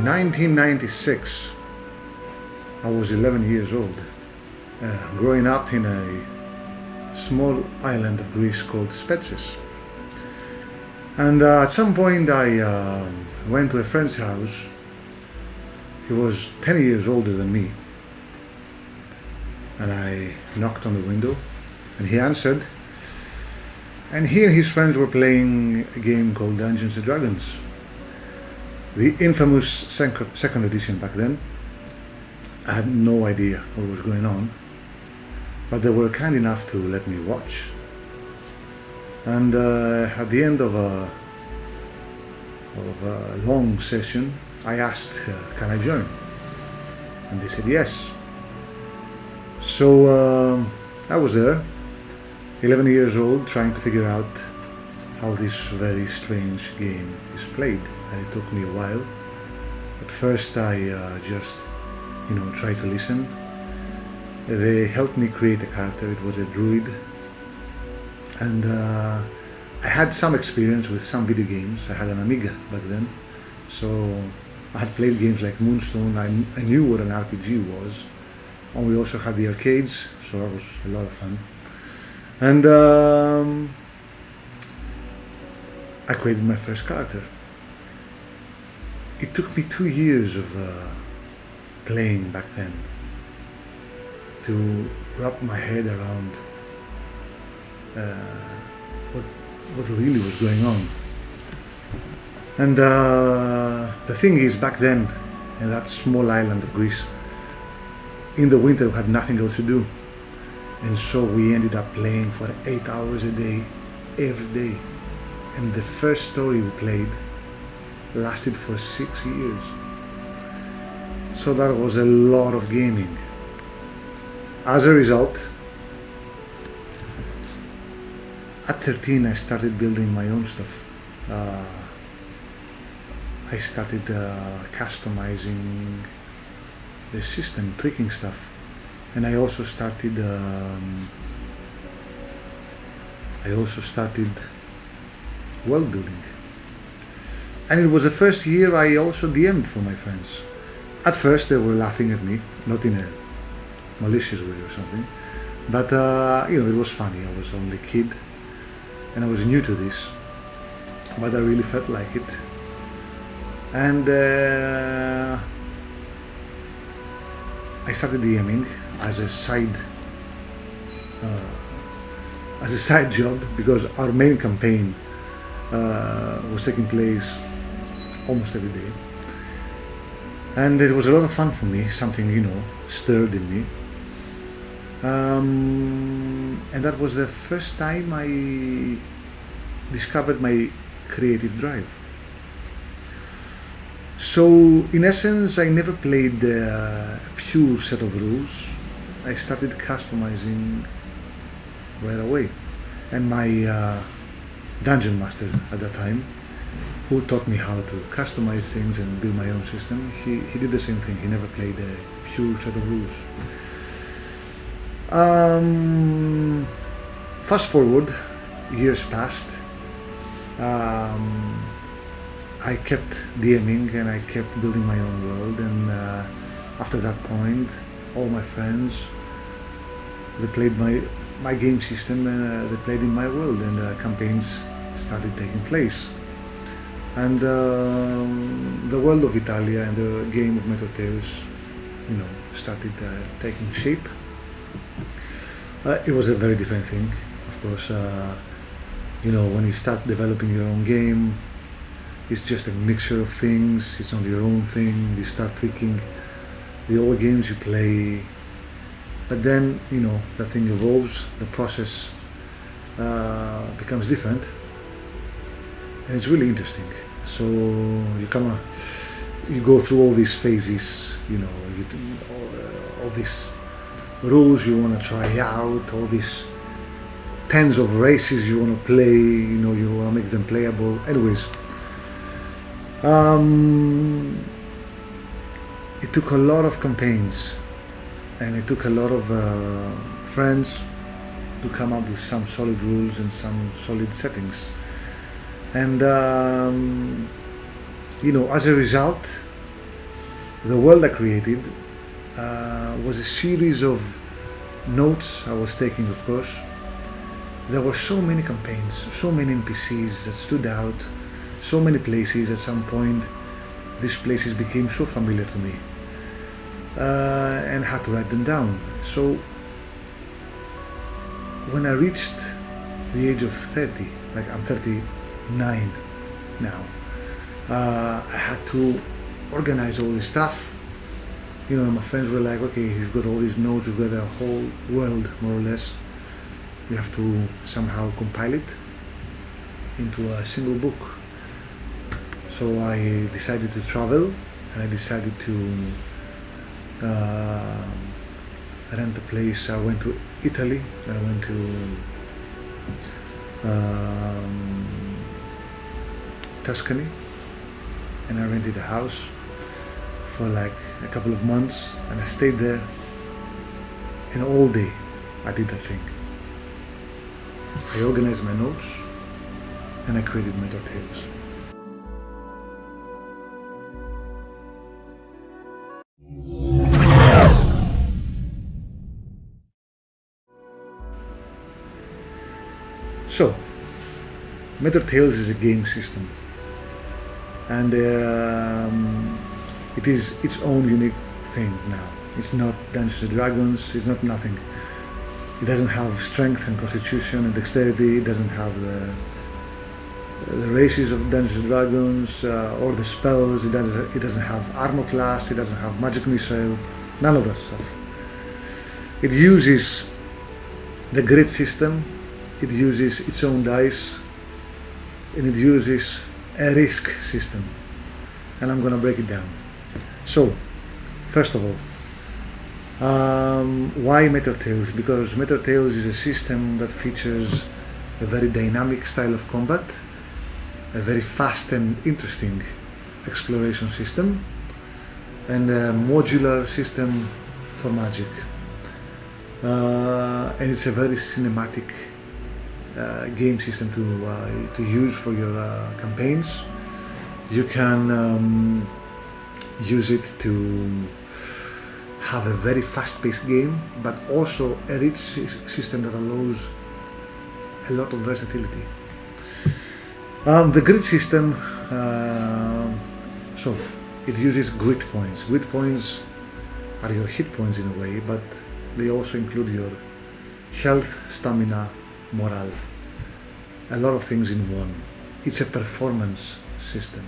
In 1996, I was 11 years old, growing up in a small island of Greece called Spetses. And at some point I went to a friend's house. He was 10 years older than me. And I knocked on the window and he answered. And he and his friends were playing a game called Dungeons and Dragons. The infamous second edition back then. I had no idea what was going on, but they were kind enough to let me watch. And at the end of a long session, I asked, can I join? And they said yes. So I was there, 11 years old, trying to figure out how this very strange game is played. And it took me a while. At first I just tried to listen. They helped me create a character. It was a druid. And I had some experience with some video games. I had an Amiga back then. So I had played games like Moonstone. I knew what an RPG was. And we also had the arcades, so that was a lot of fun. And I created my first character. It took me 2 years of playing back then to wrap my head around what really was going on. And the thing is, back then, in that small island of Greece, in the winter we had nothing else to do. And so we ended up playing for 8 hours a day, every day. And the first story we played lasted for 6 years. So that was a lot of gaming. As a result, at 13 I started building my own stuff. I started customizing the system, tweaking stuff. And I also started world building. And it was the first year I also DM'd for my friends. At first they were laughing at me, not in a malicious way or something, but it was funny. I was only a kid and I was new to this, but I really felt like it. And I started DMing as a side job, because our main campaign was taking place almost every day. And it was a lot of fun for me, something, stirred in me. And that was the first time I discovered my creative drive. So, in essence, I never played a pure set of rules. I started customizing right away. And my dungeon master at that time, who taught me how to customize things and build my own system, he did the same thing. He never played a pure set of rules. Fast forward, years passed. I kept DMing and I kept building my own world, and after that point, all my friends, they played my game system and they played in my world, and campaigns started taking place. And the world of Italia and the game of Meteor Tales, started taking shape. It was a very different thing, of course. When you start developing your own game, it's just a mixture of things. It's not your own thing. You start tweaking the old games you play, but then that thing evolves. The process becomes different. And it's really interesting. So you go through all these phases, all these rules you want to try out, all these tens of races you want to play, you want to make them playable. Anyways, it took a lot of campaigns and it took a lot of friends to come up with some solid rules and some solid settings. And as a result, The world I created was a series of notes I was taking, of course. There were so many campaigns, so many NPCs that stood out, so many places. At some point, these places became so familiar to me, and I had to write them down. So when I reached the age of 30, like I'm 39 now, I had to organize all this stuff. You know, my friends were like, okay, you've got all these notes, you've got a whole world, more or less. You have to somehow compile it into a single book. So I decided to travel, and I decided to rent a place. I went to Italy, and I went to Tuscany, and I rented a house for like a couple of months, and I stayed there, and all day I did that thing. I organized my notes, and I created Meteor Tales. So, Meteor Tales is a game system, and it is its own unique thing now. It's not Dungeons and Dragons, it's not nothing. It doesn't have strength and constitution and dexterity, it doesn't have the races of Dungeons and Dragons or the spells, it doesn't have armor class, it doesn't have magic missile, none of that stuff. It uses the grid system, it uses its own dice, and it uses a risk system. And I'm gonna break it down. So, first of all, why Meteor Tales? Because Meteor Tales is a system that features a very dynamic style of combat, a very fast and interesting exploration system, and a modular system for magic. And it's a very cinematic game system to use for your campaigns. You can use it to have a very fast-paced game, but also a rich system that allows a lot of versatility. The grid system, so it uses grid points. Grid points are your hit points in a way, but they also include your health, stamina, morale, a lot of things in one. It's a performance system.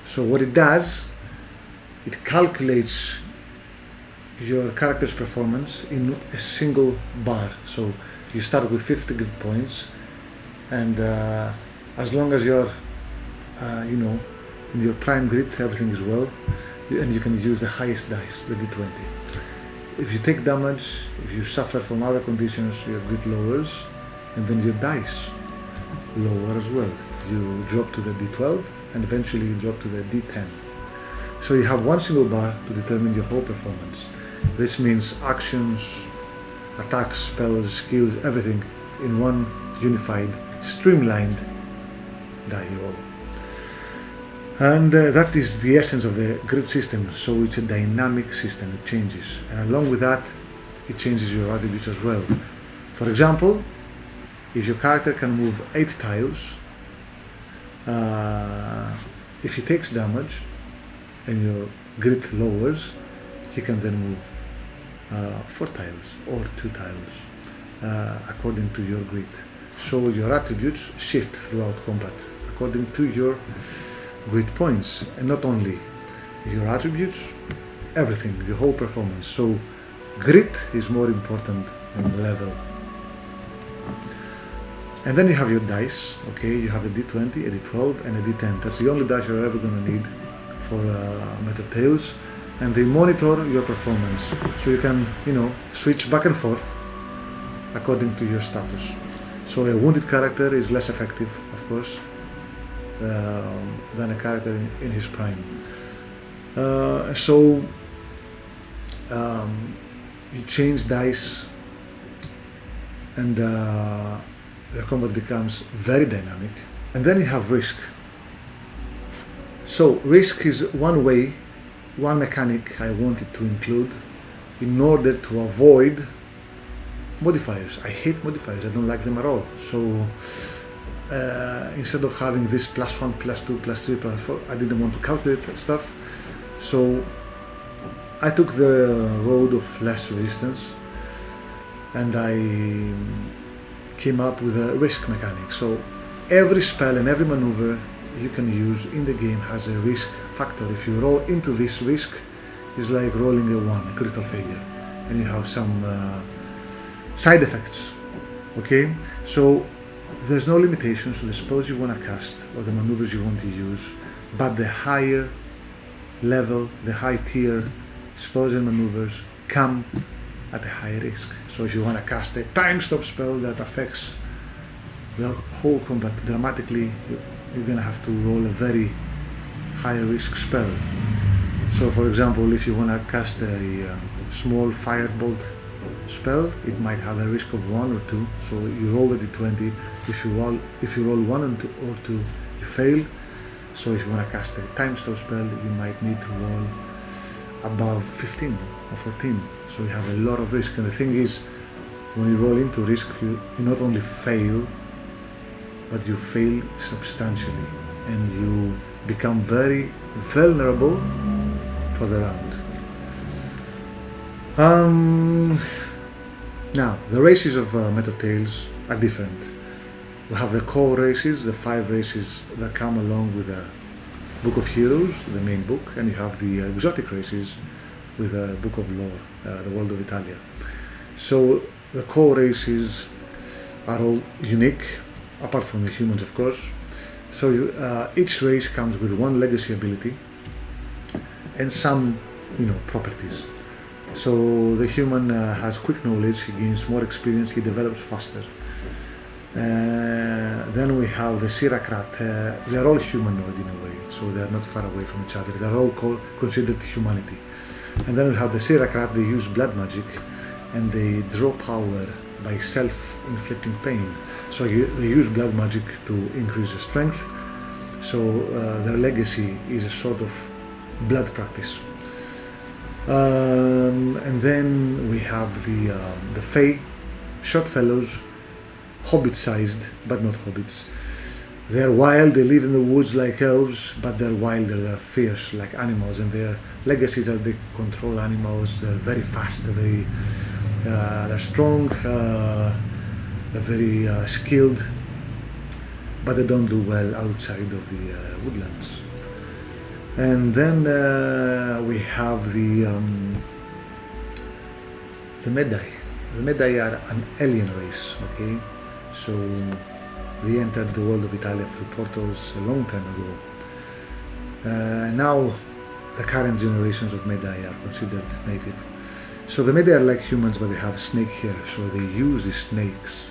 So what it does, it calculates your character's performance in a single bar. So you start with 50 grid points, and as long as you're in your prime grid, everything is well, and you can use the highest dice, the d20. If you take damage, if you suffer from other conditions, your grid lowers, and then your dice lower as well. You drop to the d12, and eventually you drop to the d10. So you have one single bar to determine your whole performance. This means actions, attacks, spells, skills, everything in one unified, streamlined die roll. And that is the essence of the grid system. So it's a dynamic system, it changes. And along with that, it changes your attributes as well. For example, if your character can move 8 tiles, if he takes damage and your grid lowers, he can then move 4 tiles or 2 tiles according to your grid. So your attributes shift throughout combat according to your grid points, and not only your attributes, everything, your whole performance. So grid is more important than level. And then you have your dice, okay? You have a d20, a d12, and a d10. That's the only dice you're ever going to need for Meteor Tales, and they monitor your performance. So you can, switch back and forth according to your status. So a wounded character is less effective, of course, than a character in his prime. So you change dice, and the combat becomes very dynamic. And then you have risk. So risk is one way one mechanic I wanted to include in order to avoid modifiers. I hate modifiers, I don't like them at all. So instead of having this +1, +2, +3, +4, I didn't want to calculate stuff. So I took the road of less resistance and I came up with a risk mechanic. So every spell and every maneuver you can use in the game has a risk factor. If you roll into this risk, it's like rolling a 1, a critical failure, and you have some side effects. Okay, so there's no limitations to the spells you want to cast or the maneuvers you want to use, but the higher level, the high tier spells and maneuvers come at a high risk. So if you want to cast a time stop spell that affects the whole combat dramatically, you're going to have to roll a very high risk spell. So for example, if you want to cast a small firebolt spell, it might have a risk of 1 or 2. So you roll the d20. If you roll 1 and 2 or 2, you fail. So if you want to cast a time stop spell, you might need to roll above 15 or 14. So you have a lot of risk. And the thing is, when you roll into risk, you not only fail, but you fail substantially, and you become very vulnerable for the round. Now, the races of Meteor Tales are different. We have the core races, the 5 races that come along with the Book of Heroes, the main book, and you have the exotic races with the Book of Lore, the World of Italia. So the core races are all unique, apart from the humans, of course. So each race comes with one legacy ability and some, properties. So the human has quick knowledge, he gains more experience, he develops faster. Then we have the Siracrat. They are all humanoid in a way, so they are not far away from each other. They are all considered humanity. And then we have the Siracrat. They use blood magic, and they draw power by self-inflicting pain. So they use blood magic to increase their strength. So their legacy is a sort of blood practice. And then we have the Fae, short fellows, hobbit-sized, but not hobbits. They're wild, they live in the woods like elves, but they're wilder, they're fierce like animals, and their legacies are they control animals, they're very fast, they're strong, they're very skilled, but they don't do well outside of the woodlands. And then we have the Medai. The Medai are an alien race, okay? So they entered the world of Italia through portals a long time ago. Now the current generations of Medai are considered native. So the Medai are like humans, but they have snake hair, so they use these snakes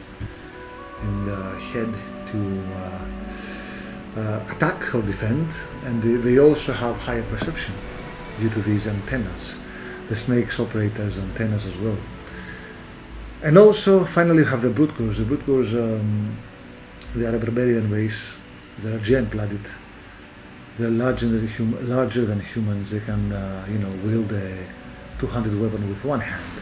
in their head to attack or defend, and they also have higher perception due to these antennas. The snakes operate as antennas as well. And also, finally, you have the Brute-Gors. The Brute-Gors, they are a barbarian race. They are giant-blooded. They're larger than humans. They can, wield a 200 weapon with one hand.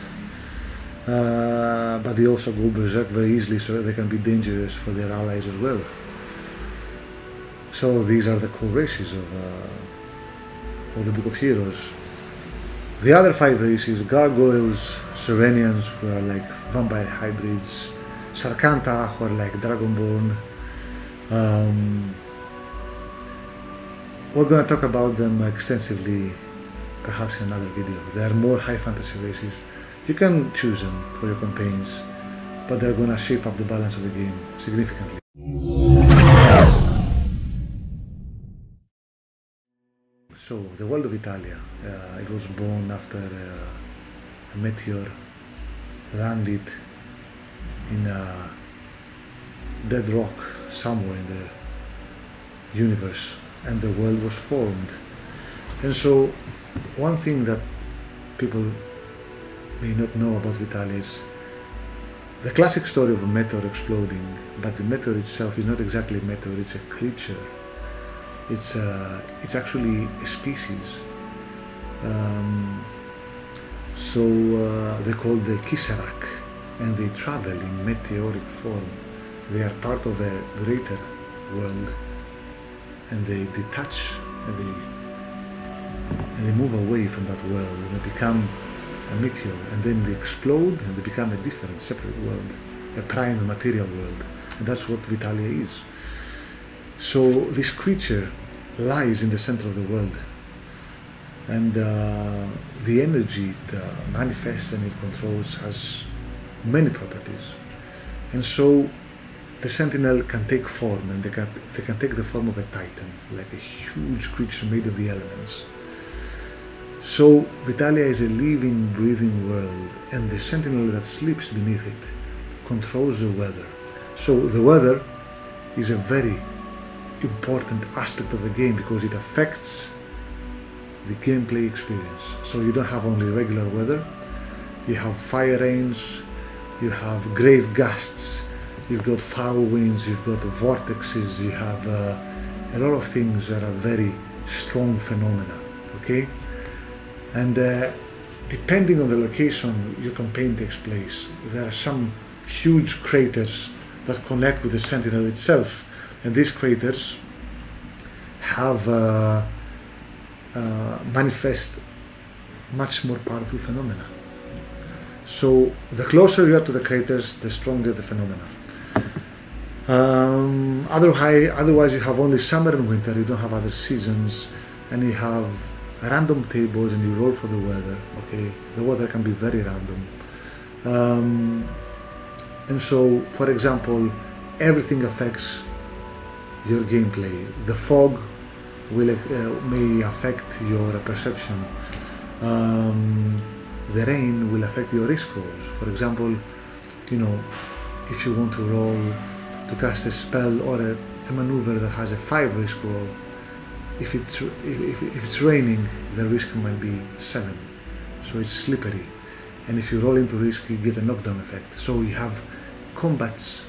But they also go berserk very easily, so they can be dangerous for their allies as well. So these are the core races of the Book of Heroes. The other 5 races, Gargoyles, Serenians, who are like vampire hybrids, Sarkanta, who are like Dragonborn. We're going to talk about them extensively, perhaps in another video. They are more high fantasy races. You can choose them for your campaigns, but they're going to shape up the balance of the game significantly. So, the world of Italia, it was born after a meteor landed in a dead rock somewhere in the universe, and the world was formed. And so, one thing that people may not know about Italia is the classic story of a meteor exploding, but the meteor itself is not exactly a meteor, it's a creature. It's actually a species. They're called the Kissarak, and they travel in meteoric form. They are part of a greater world, and they detach and they move away from that world, and they become a meteor, and then they explode and they become a different, separate world, a prime material world, and that's what Italia is. So this creature lies in the center of the world, and the energy it manifests and it controls has many properties, and so the Sentinel can take form, and they can take the form of a titan, like a huge creature made of the elements. So Vitalia is a living, breathing world, and the Sentinel that sleeps beneath it controls the weather. So the weather is a very important aspect of the game because it affects the gameplay experience. So you don't have only regular weather, you have fire rains, you have grave gusts, you've got foul winds, you've got vortexes, you have a lot of things that are very strong phenomena, okay? And depending on the location your campaign takes place, there are some huge craters that connect with the Sentinel itself, and these craters have manifest much more powerful phenomena. So the closer you are to the craters, the stronger the phenomena. Otherwise you have only summer and winter, you don't have other seasons, and you have random tables and you roll for the weather, okay? The weather can be very random. And so, for example, everything affects your gameplay. The fog may affect your perception. The rain will affect your risk rolls. For example, if you want to roll to cast a spell or a maneuver that has a 5 risk roll, if it's raining, the risk might be 7, so it's slippery. And if you roll into risk, you get a knockdown effect. So you have combats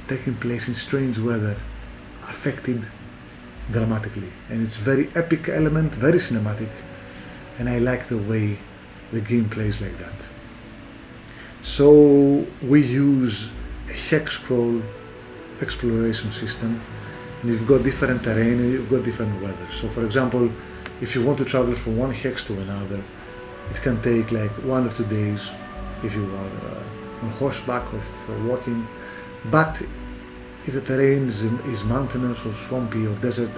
taking place in strange weather, affected dramatically, and it's very epic element, very cinematic, and I like the way the game plays like that. So we use a hex scroll exploration system, and you've got different terrain and you've got different weather. So for example, if you want to travel from one hex to another, it can take like 1 or 2 days if you are on horseback or if you're walking. But if the terrain is mountainous or swampy or desert,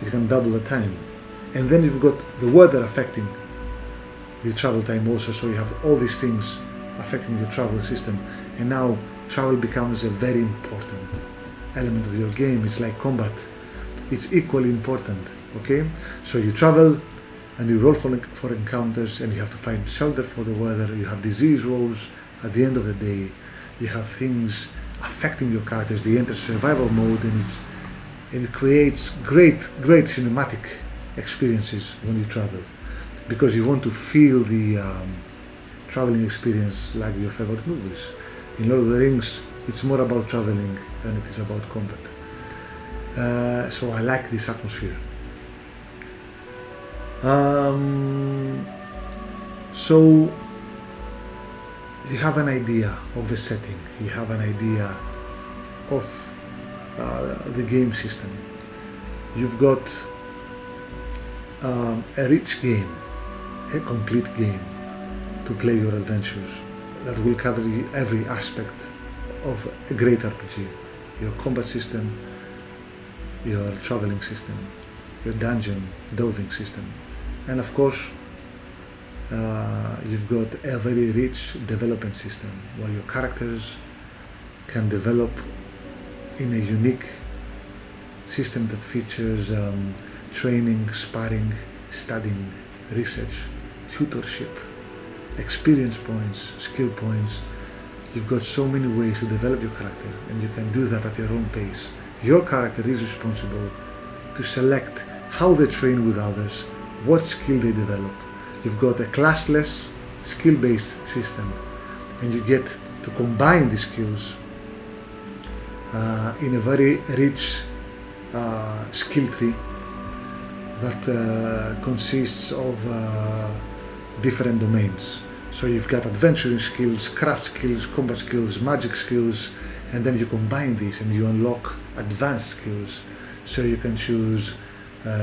it can double the time. And then you've got the weather affecting your travel time also, so you have all these things affecting your travel system. And now travel becomes a very important element of your game. It's like combat. It's equally important, okay? So you travel and you roll for encounters, and you have to find shelter for the weather. You have disease rolls at the end of the day. You have things affecting your characters. They enter survival mode, and it creates great cinematic experiences when you travel, because you want to feel the traveling experience like your favorite movies. In Lord of the Rings, it's more about traveling than it is about combat. So I like this atmosphere. So you have an idea of the setting, you have an idea of the game system. You've got a rich game, a complete game to play your adventures that will cover every aspect of a great RPG. Your combat system, your traveling system, your dungeon delving system, and of course you've got a very rich development system where your characters can develop in a unique system that features training, sparring, studying, research, tutorship, experience points, skill points. You've got so many ways to develop your character, and you can do that at your own pace. Your character is responsible to select how they train with others, what skill they develop. You've got a classless, skill-based system, and you get to combine these skills in a very rich skill tree that consists of different domains. So you've got adventuring skills, craft skills, combat skills, magic skills, and then you combine these and you unlock advanced skills. So you can choose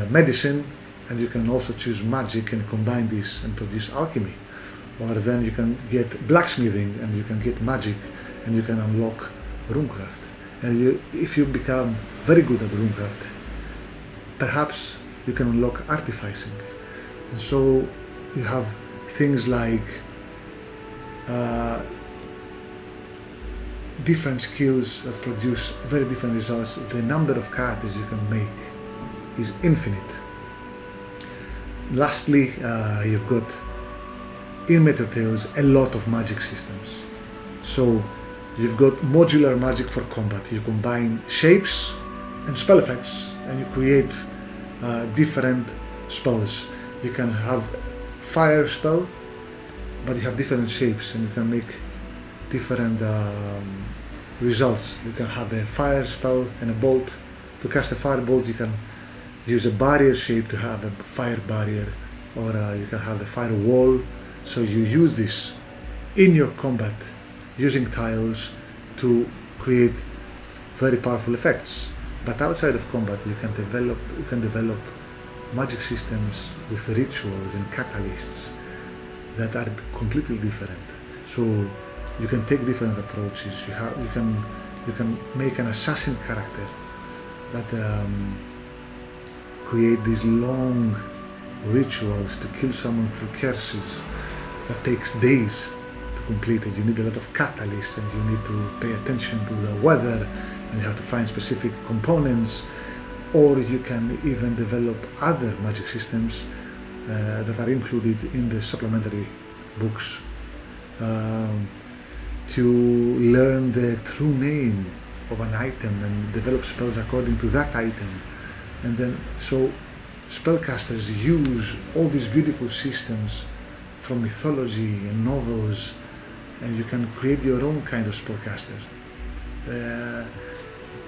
medicine, and you can also choose magic and combine these and produce alchemy. Or then you can get blacksmithing, and you can get magic, and you can unlock runecraft. And if you become very good at runecraft, perhaps you can unlock artificing. And so you have things like different skills that produce very different results. The number of characters you can make is infinite. Lastly, you've got in Meteor Tales a lot of magic systems. So you've got modular magic for combat. You combine shapes and spell effects, and you create different spells. You can have fire spell, but you have different shapes, and you can make different results. You can have a fire spell and a bolt. To cast a fire bolt, you can use a barrier shape to have a fire barrier, or you can have a fire wall. So you use this in your combat using tiles to create very powerful effects. But outside of combat, you can develop magic systems with rituals and catalysts that are completely different. So you can take different approaches. You can make an assassin character that create these long rituals to kill someone through curses that takes days to complete it. You need a lot of catalysts, and you need to pay attention to the weather, and you have to find specific components. Or you can even develop other magic systems that are included in the supplementary books to learn the true name of an item and develop spells according to that item. And then so spellcasters use all these beautiful systems from mythology and novels, and you can create your own kind of spellcaster.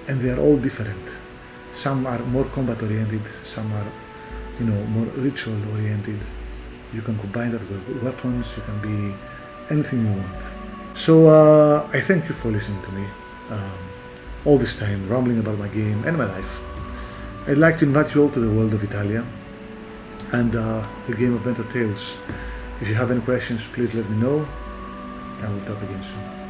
And they are all different. Some are more combat oriented, some are more ritual oriented. You can combine that with weapons, you can be anything you want. So I thank you for listening to me all this time, rambling about my game and my life. I'd like to invite you all to the world of Italia and the game of Meteor Tales. If you have any questions, please let me know, and we'll talk again soon.